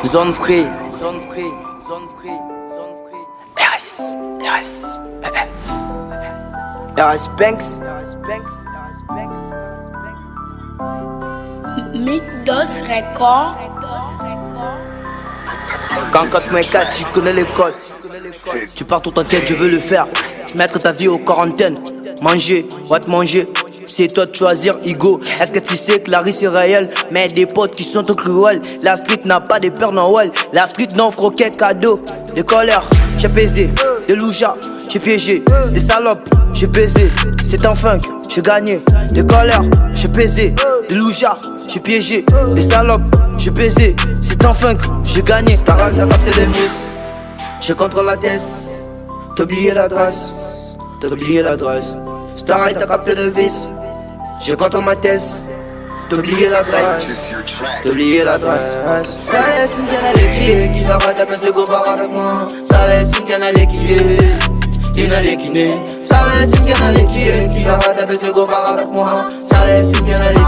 Zone free, zone free, zone free, zone free. RS, RS, RS Banks, RS Banks, RS Banks, RS Banks. Mythos Record. Quand 4.4, tu connais les codes. Tu pars tout en quête, je veux le faire. Mettre ta vie aux quarantaines. Manger, va te manger. C'est toi de choisir, Igo. Est-ce que tu sais que la rue c'est réel? Mais des potes qui sont au cruel. La street n'a pas de père Noël. La street n'offre aucun cadeau. Des colères, j'ai baisé. Des loujas, j'ai piégé. Des salopes, j'ai baisé. C'est en funk, j'ai gagné. Des colères, j'ai baisé. Des loujas, j'ai piégé. Des salopes, j'ai baisé. C'est en funk, j'ai gagné. Starak, t'as capté les vis. J'ai contre la tête. T'as oublié l'adresse. T'as oublié l'adresse. Starak, t'as capté les vis. J'ai contre ma thèse, t'as oublié l'adresse, t'as oublié l'adresse. Ça laisse une canne à l'équipe, qui va pas taper ce go bar avec moi. Ça laisse une canne à l'équipe, il n'a l'équipe. Ça laisse une canne à l'équipe, qui va pas taper ce go bar avec moi. Ça laisse une canne à l'équipe,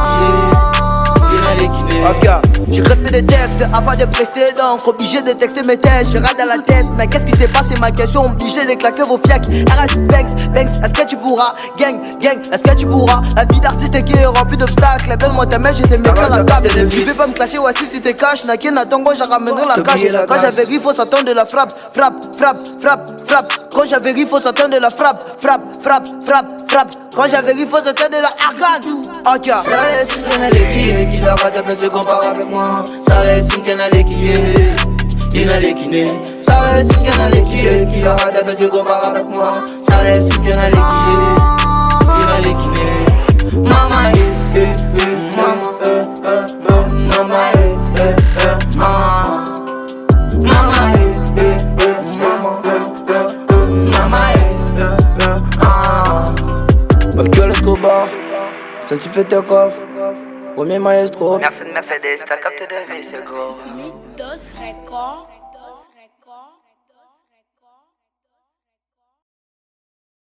il n'a l'équipe. Ok, j'écris des textes avant de prester, donc obligé de texter mes textes. Je rate à la tête, mais qu'est-ce qui s'est passé? Ma question, obligé de claquer vos fiacs. RS Banks, Banks, est-ce que tu pourras? Gang, gang, est-ce que tu pourras? La vie d'artiste qui est remplie d'obstacles. Donne-moi ta main, je t'ai mis à la table. Tu peux pas me clasher, ouais, si tu te caches. Naki n'attends, j'ai ramené la cache. Quand j'avais ri, faut s'attendre de la frappe. Frappe, frappe, frappe, frappe. Quand j'avais ri, faut s'attendre de la frappe. Frappe, frappe, frappe, frappe. Quand j'avais ri, faut s'attendre de la arcane. Ok, ça laisse une canne à l'équipe, qui va pas taper ce compare avec moi. Ça laisse une canne à l'équipe, il n'a l'équipe. Ça laisse une canne à l'équipe, qui va pas taper ce compare avec moi. Ça laisse une canne à l'équipe, il n'a l'équipe. Mama, mama, mama, Michael Escobar, ça tu fais tes coffres. Premier maestro. Mercedes, t'as capté des vis, c'est gros. Mythos Record.